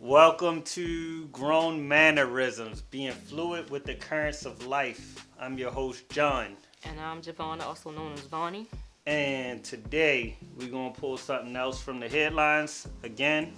Welcome to Grown Mannerisms, being fluid with the currents of life. I'm your host, John. And I'm Javonna, also known as Vonnie. And today, we're going to pull something else from the headlines. Again,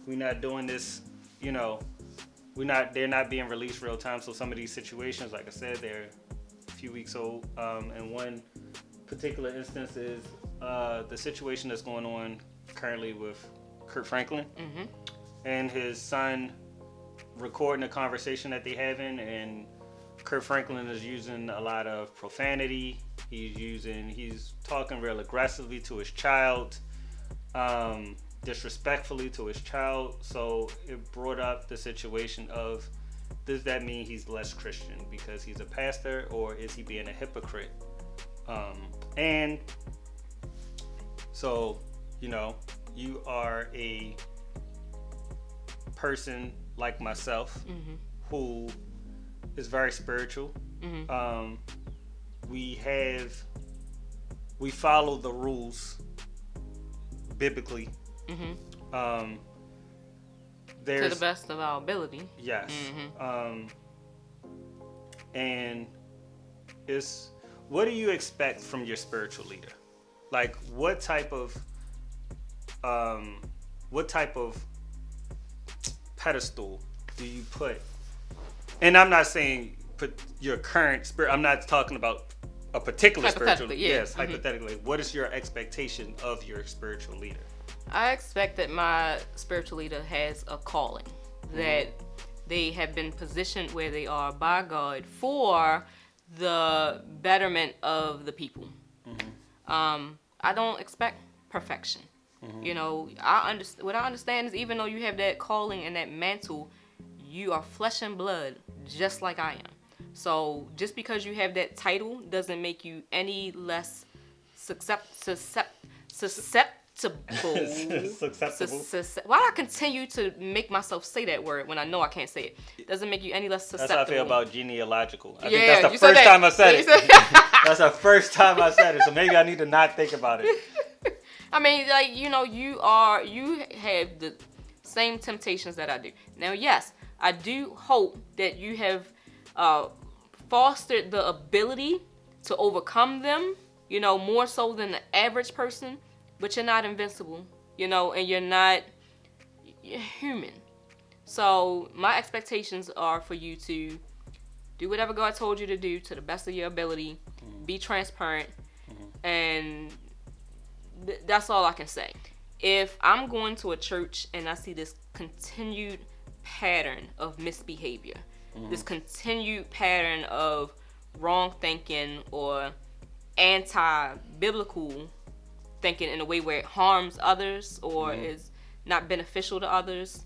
we're not doing this, they're not being released real time. So some of these situations, like I said, they're a few weeks old. And one particular instance is the situation that's going on currently with Kirk Franklin. Mm-hmm. And his son recording a conversation that they're having, and Kirk Franklin is using a lot of profanity. He's talking real aggressively to his child, disrespectfully to his child. So it brought up the situation of, does that mean he's less Christian because he's a pastor, or is he being a hypocrite? And so, you are a person like myself, Mm-hmm. who is very spiritual. Mm-hmm. We follow the rules biblically. Mm-hmm. To There's the best of our ability. yes. Mm-hmm. And it's, what do you expect from your spiritual leader? Like, what type of pedestal do you put? And I'm not saying put your current spirit. I'm not talking about a particular spiritual. Hypothetically, yeah. Yes, Mm-hmm. hypothetically. What is your expectation of your spiritual leader? I expect that my spiritual leader has a calling, that they have been positioned where they are by God for the betterment of the people. I don't expect perfection. What I understand is, even though you have that calling and that mantle, you are flesh and blood, just like I am. So just because you have that title doesn't make you any less susceptible. Susceptible. Why do I continue to make myself say that word when I know I can't say it? Doesn't make you any less That's susceptible. how I feel about genealogical. I Yeah, think that's you the said first that. time I said You it. said- That's the first time I said it. So maybe I need to not think about it. I mean, you have the same temptations that I do. Now, yes, I do hope that you have fostered the ability to overcome them, more so than the average person, but you're not invincible, and you're human. So my expectations are for you to do whatever God told you to do to the best of your ability, be transparent, and that's all I can say. If I'm going to a church and I see this continued pattern of misbehavior, this continued pattern of wrong thinking or anti-biblical thinking in a way where it harms others or is not beneficial to others,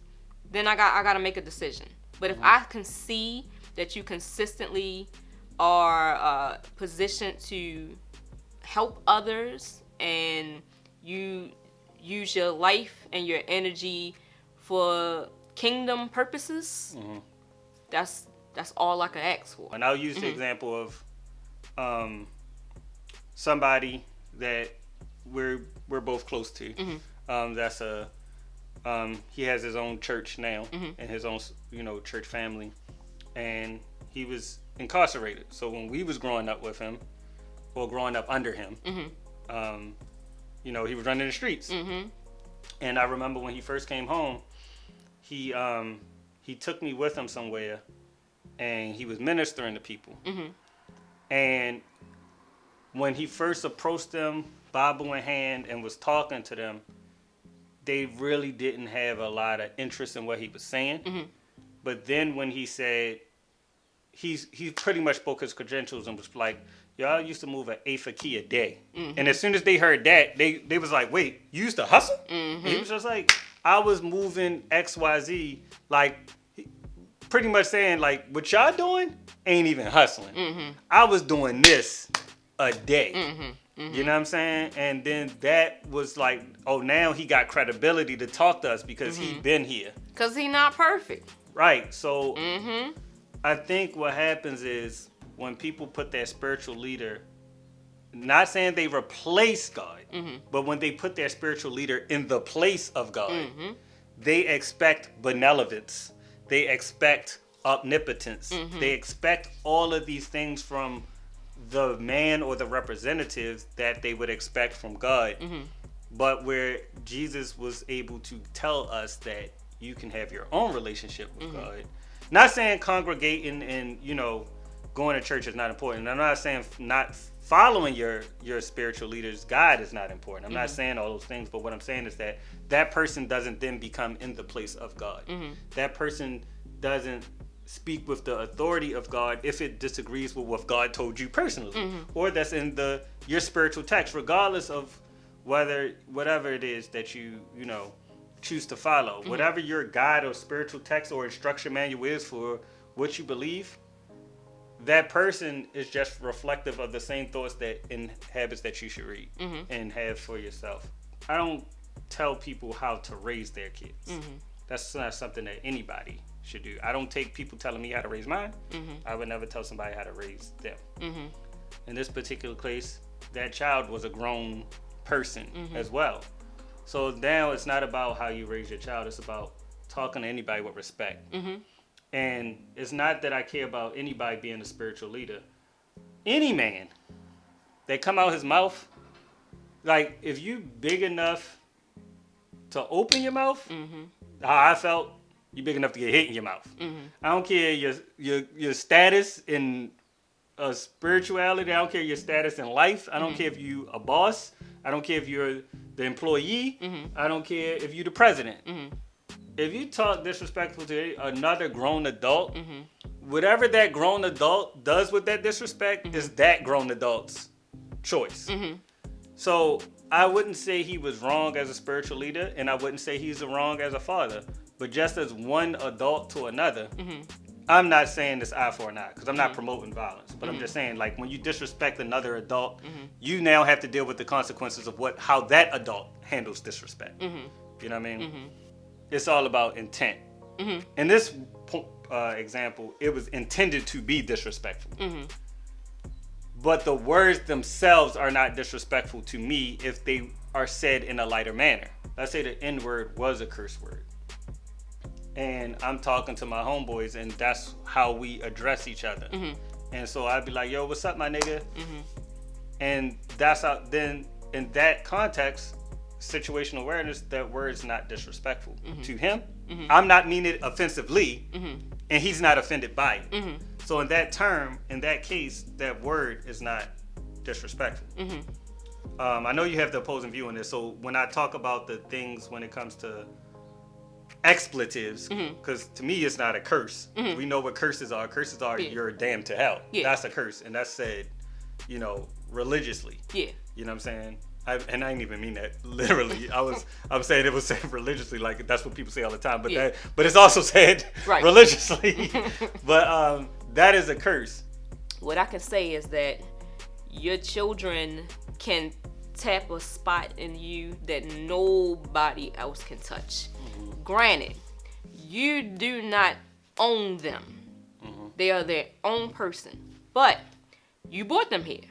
then I got to make a decision. But if I can see that you consistently are positioned to help others, and you use your life and your energy for kingdom purposes, that's all I can ask for. And I'll use the example of somebody that we're both close to. That's he has his own church now and his own church family, and he was incarcerated. So when we was growing up with him, or growing up under him, he was running the streets. And I remember when he first came home, he took me with him somewhere, and he was ministering to people. And when he first approached them, Bible in hand, and was talking to them, they really didn't have a lot of interest in what he was saying. But then when he said, he pretty much spoke his credentials and was like, y'all used to move an eighth a key a day. And as soon as they heard that, they was like, wait, you used to hustle? And he was just like, I was moving XYZ, like, pretty much saying, like, what y'all doing ain't even hustling. I was doing this a day. You know what I'm saying? And then that was like, oh, now he got credibility to talk to us because he been here. Because he not perfect. Right. So I think what happens is when people put their spiritual leader, not saying they replace God, but when they put their spiritual leader in the place of God, they expect benevolence. They expect omnipotence. They expect all of these things from the man or the representatives that they would expect from God. But where Jesus was able to tell us that you can have your own relationship with God. Not saying congregating and, you know, going to church is not important. I'm not saying not following your spiritual leaders' guide is not important. I'm not saying all those things, but what I'm saying is that person doesn't then become in the place of God. That person doesn't speak with the authority of God if it disagrees with what God told you personally, or that's in your spiritual text, regardless of whatever it is that you choose to follow. Whatever your guide or spiritual text or instruction manual is for what you believe, that person is just reflective of the same thoughts and habits that you should read and have for yourself. I don't tell people how to raise their kids. That's not something that anybody should do. I don't take people telling me how to raise mine. I would never tell somebody how to raise them. In this particular case, that child was a grown person as well. So now it's not about how you raise your child. It's about talking to anybody with respect. And it's not that I care about anybody being a spiritual leader. Any man that come out his mouth, like if you big enough to open your mouth, how I felt, you big enough to get hit in your mouth. I don't care your status in spirituality. I don't care your status in life. I don't care if you a boss. I don't care if you're the employee. I don't care if you're the president. If you talk disrespectful to another grown adult, whatever that grown adult does with that disrespect is that grown adult's choice. So I wouldn't say he was wrong as a spiritual leader, and I wouldn't say he's wrong as a father. But just as one adult to another, I'm not saying it's eye for an eye, because I'm not promoting violence. But I'm just saying, like, when you disrespect another adult, you now have to deal with the consequences of how that adult handles disrespect. You know what I mean? It's all about intent. In this example, it was intended to be disrespectful. But the words themselves are not disrespectful to me if they are said in a lighter manner. Let's say the N-word was a curse word. And I'm talking to my homeboys, and that's how we address each other. And so I'd be like, yo, what's up, my nigga? And that's how, then in that context, situational awareness, that word's not disrespectful to him. I'm not meaning it offensively, and he's not offended by it. So in that term, in that case, that word is not disrespectful. I know you have the opposing view on this. So when I talk about the things when it comes to expletives, because to me it's not a curse. We know what curses are. Curses are you're damned to hell. That's a curse, and that's said, religiously. You know what I'm saying? I didn't even mean that literally. I'm saying it was said religiously, like that's what people say all the time. But but it's also said religiously. But that is a curse. What I can say is that your children can tap a spot in you that nobody else can touch. Granted, you do not own them. They are their own person. But you brought them here,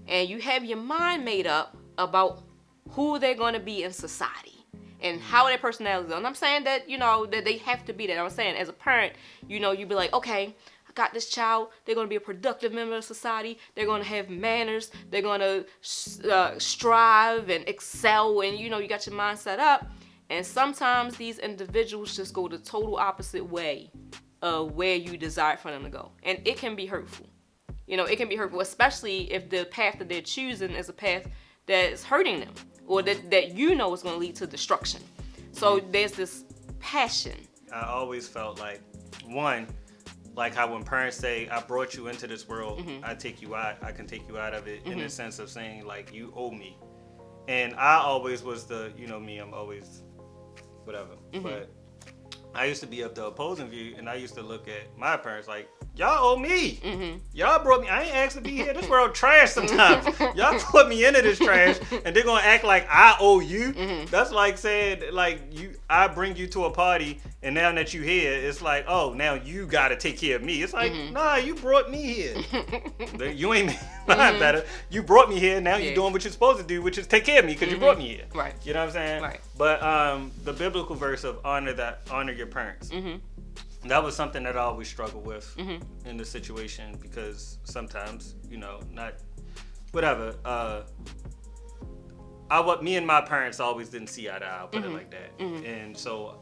and you have your mind made up about who they're going to be in society and how their personality is. And I'm saying that, that they have to be that. I'm saying as a parent, you'd be like, okay, I got this child. They're going to be a productive member of society. They're going to have manners. They're going to strive and excel. And, you got your mind set up. And sometimes these individuals just go the total opposite way of where you desire for them to go. And it can be hurtful. It can be hurtful, especially if the path that they're choosing is a path that's hurting them, or that is going to lead to destruction. So there's this passion. I always felt like, one, like how when parents say, I brought you into this world, I can take you out of it, in the sense of saying, like, you owe me. And I always was I'm always whatever. But I used to be of the opposing view, and I used to look at my parents like, y'all owe me. Y'all brought me. I ain't asked to be here. This world trash sometimes. Y'all put me into this trash, and they're gonna act like I owe you. That's like saying, like, I bring you to a party, And now that you here, it's like, oh, now you got to take care of me. It's like, nah, you brought me here. You ain't mine better. You brought me here. Now you're doing what you're supposed to do, which is take care of me because you brought me here. Right. You know what I'm saying? Right. But the biblical verse of honor your parents. That was something that I always struggle with in the situation, because sometimes, not whatever. Me and my parents always didn't see eye to eye, I'll put it like that. And so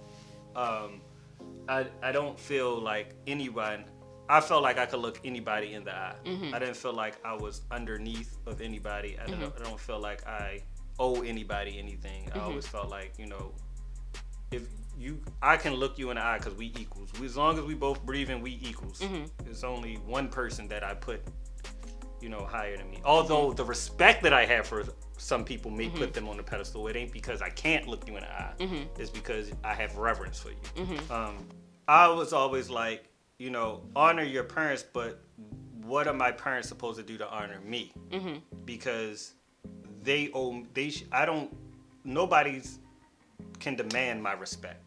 I don't feel like anyone, I felt like I could look anybody in the eye. I didn't feel like I was underneath of anybody. I don't feel like I owe anybody anything. I always felt like, I can look you in the eye because we equals. As long as we both breathing, we equals. There's only one person that I put, higher than me. Although the respect that I have for some people may put them on the pedestal, it ain't because I can't look you in the eye. It's because I have reverence for you. I was always like, honor your parents, but what are my parents supposed to do to honor me? Because nobody's can demand my respect.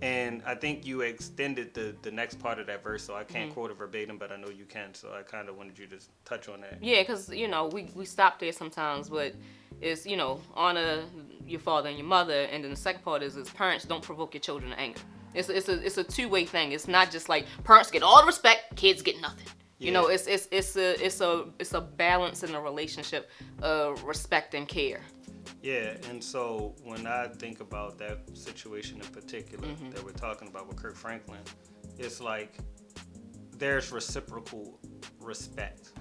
And I think you extended the next part of that verse, so I can't quote it verbatim, but I know you can, so I kind of wanted you to touch on that. Yeah, because, we stop there sometimes, but it's, honor your father and your mother, and then the second part is parents don't provoke your children to anger. It's a two-way thing. It's not just like parents get all the respect, kids get nothing. Yeah. It's a balance in a relationship of respect and care. Yeah, and so when I think about that situation in particular that we're talking about with Kirk Franklin, it's like there's reciprocal respect.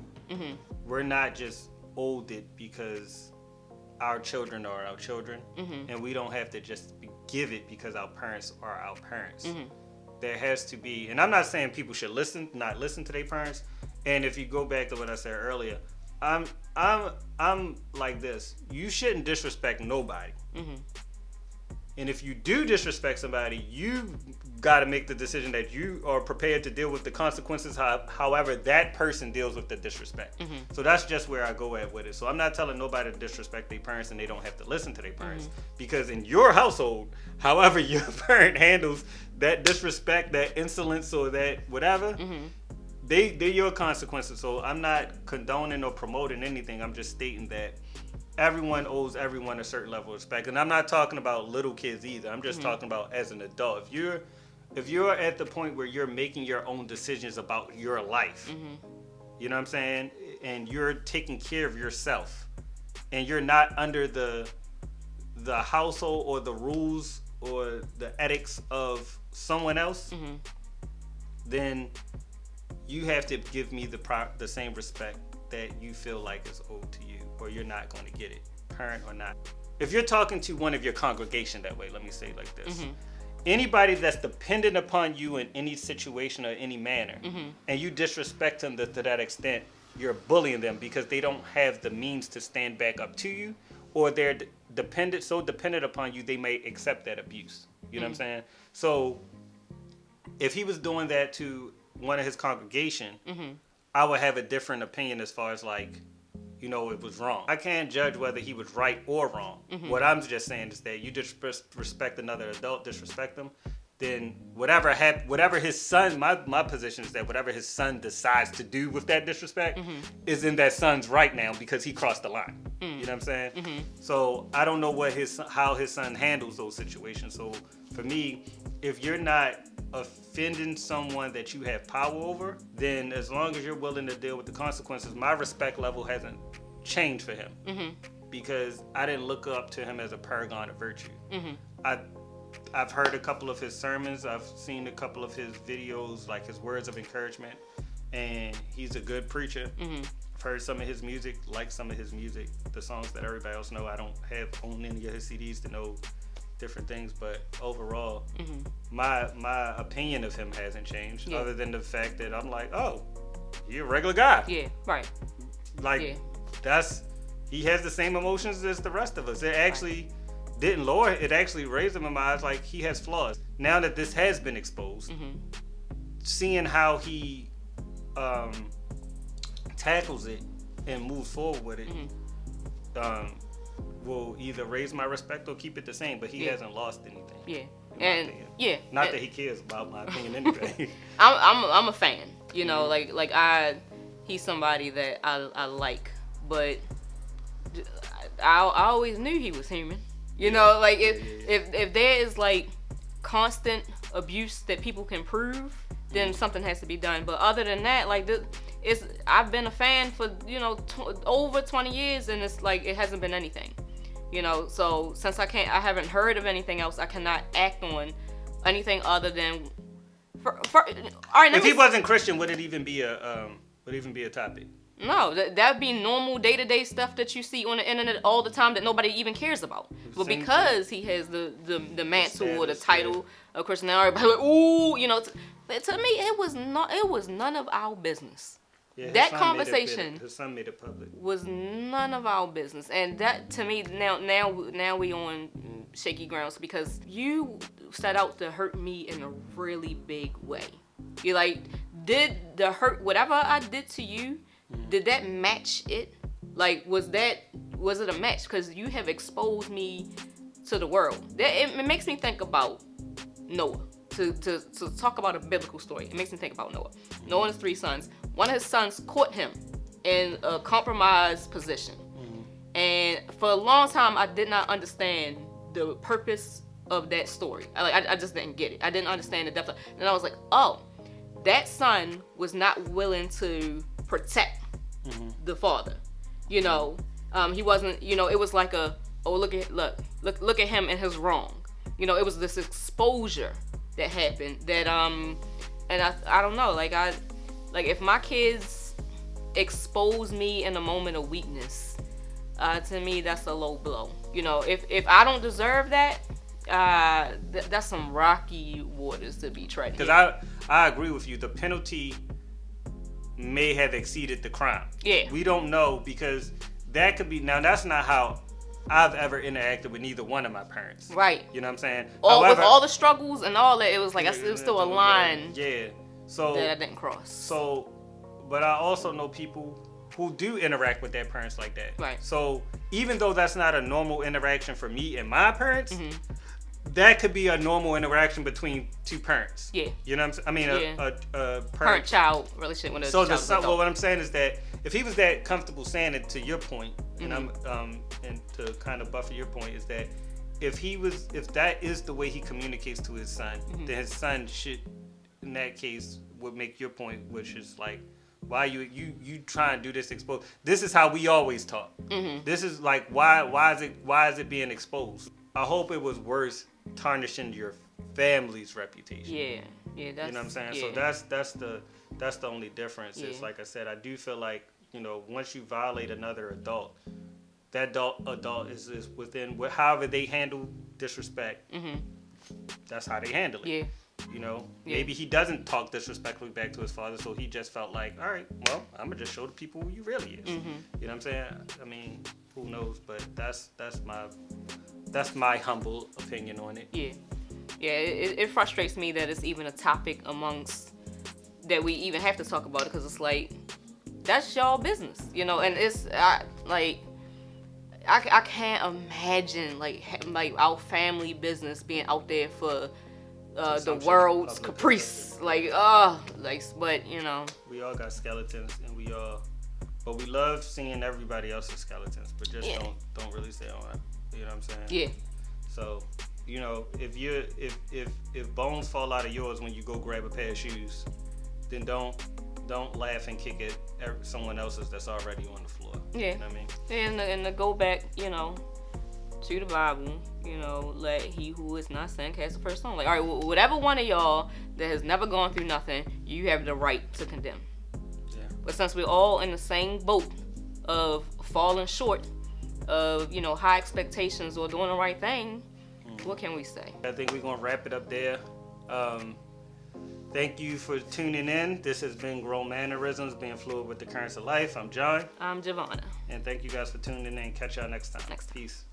We're not just owed it because our children are our children, and we don't have to just give it because our parents are our parents. There has to be, and I'm not saying people should not listen to their parents. And if you go back to what I said earlier, I'm like this. You shouldn't disrespect nobody. And if you do disrespect somebody, you got to make the decision that you are prepared to deal with the consequences, however that person deals with the disrespect. So that's just where I go at with it. So I'm not telling nobody to disrespect their parents and they don't have to listen to their parents. Because in your household, however your parent handles that disrespect, that insolence, or that whatever, they're your consequences. So I'm not condoning or promoting anything. I'm just stating that everyone owes everyone a certain level of respect. And I'm not talking about little kids either. I'm just talking about as an adult. If you're at the point where you're making your own decisions about your life, you know what I'm saying? And you're taking care of yourself, and you're not under the household or the rules or the ethics of someone else, then you have to give me the same respect that you feel like is owed to you, or you're not going to get it, parent or not. If you're talking to one of your congregation that way, let me say it like this. Anybody that's dependent upon you in any situation or any manner, and you disrespect them to that extent, you're bullying them because they don't have the means to stand back up to you, or they're so dependent upon you, they may accept that abuse. You know what I'm saying? So if he was doing that to one of his congregation, I would have a different opinion as far as like, it was wrong. I can't judge whether he was right or wrong. What I'm just saying is that you disrespect another adult, disrespect them, then whatever his son, my position is that whatever his son decides to do with that disrespect is in that son's right now because he crossed the line. You know what I'm saying? So I don't know how his son handles those situations. So for me, if you're not offending someone that you have power over, then as long as you're willing to deal with the consequences, my respect level hasn't changed for him. Because I didn't look up to him as a paragon of virtue. I've heard a couple of his sermons. I've seen a couple of his videos, like his words of encouragement, and he's a good preacher. I've heard some of his music, like some of his music, the songs that everybody else know. I don't own any of his CDs to know different things, but overall, my opinion of him hasn't changed, other than the fact that I'm like, oh, you're a regular guy. Yeah, right. Like, he has the same emotions as the rest of us. It actually didn't lower it, actually raised him in my eyes. Like, he has flaws. Now that this has been exposed, seeing how he tackles it and moves forward with it, will either raise my respect or keep it the same. But he hasn't lost anything. Yeah. And not that he cares about my opinion anyway. I'm a fan. You know, he's somebody that I like, but I always knew he was human. You know, like if there is like constant abuse that people can prove, then something has to be done. But other than that, like I've been a fan for over 20 years, and it's like it hasn't been anything. You know, so since I haven't heard of anything else, I cannot act on anything other than. All right. If he wasn't Christian, would it even be a topic? No, that'd be normal day-to-day stuff that you see on the internet all the time that nobody even cares about. But because he has the mantle or the title of Christian, everybody like, ooh, you know. To me, it was none of our business. Yeah, that conversation his son made it public. Was none of our business, and that to me now we on shaky grounds because you set out to hurt me in a really big way. You like did the hurt whatever I did to you? Did that match it? Like was it a match? Because you have exposed me to the world. It makes me think about Noah. To talk about a biblical story, it makes me think about Noah. Noah and his 3 sons. One of his sons caught him in a compromised position. And for a long time, I did not understand the purpose of that story. I just didn't get it. I didn't understand the depth of it. And I was like, oh, that son was not willing to protect the father. You know, he wasn't, you know, it was like look at him and his wrong. You know, it was this exposure that happened that and I don't know, like if my kids expose me in a moment of weakness, to me that's a low blow. You know, if I don't deserve that, that's some rocky waters to be treading. Because I agree with you. The penalty may have exceeded the crime. Yeah. We don't know because that could be. Now that's not how I've ever interacted with neither one of my parents. Right. You know what I'm saying? With all the struggles and all that, it was like it was still a line. Yeah. So that I didn't cross. So, but I also know people who do interact with their parents like that. Right. So even though that's not a normal interaction for me and my parents, that could be a normal interaction between 2 parents. Yeah. You know what I'm saying? I mean, a parent-child relationship with a child. Well, what I'm saying is that if he was that comfortable saying it, to your point, and I'm and to kind of buffer your point, is that if that is the way he communicates to his son, then his son should, in that case, would make your point, which is like, why you try and do this exposed? This is how we always talk. This is like why is it being exposed? I hope it was worth tarnishing your family's reputation. Yeah, that's, you know what I'm saying. Yeah. So that's the only difference. Yeah. It's like I said, I do feel like, you know, once you violate another adult, that adult is within however they handle disrespect. That's how they handle it. Yeah. You know, maybe he doesn't talk disrespectfully back to his father, so he just felt like, all right, well, I'm gonna just show the people who you really is. You know what I'm saying? I mean, who knows? But that's my humble opinion on it. Yeah. It frustrates me that it's even a topic amongst that we even have to talk about it, because it's like that's y'all business, you know. And it's I can't imagine like our family business being out there for the world's caprice, but you know, we all got skeletons, and but we love seeing everybody else's skeletons, but just don't really stay on it. You know what I'm saying? Yeah. So, you know, if bones fall out of yours when you go grab a pair of shoes, then don't laugh and kick at someone else's that's already on the floor. Yeah. You know what I mean? And to go back, you know, to the Bible, you know, let he who is not sin cast the first stone. Like, all right, whatever one of y'all that has never gone through nothing, you have the right to condemn. Yeah. But since we're all in the same boat of falling short of, you know, high expectations or doing the right thing, what can we say? I think we're gonna wrap it up there. Thank you for tuning in. This has been Grown Mannerisms, being fluid with the currents of life. I'm John. I'm Giovanna. And thank you guys for tuning in. Catch y'all next time. Peace.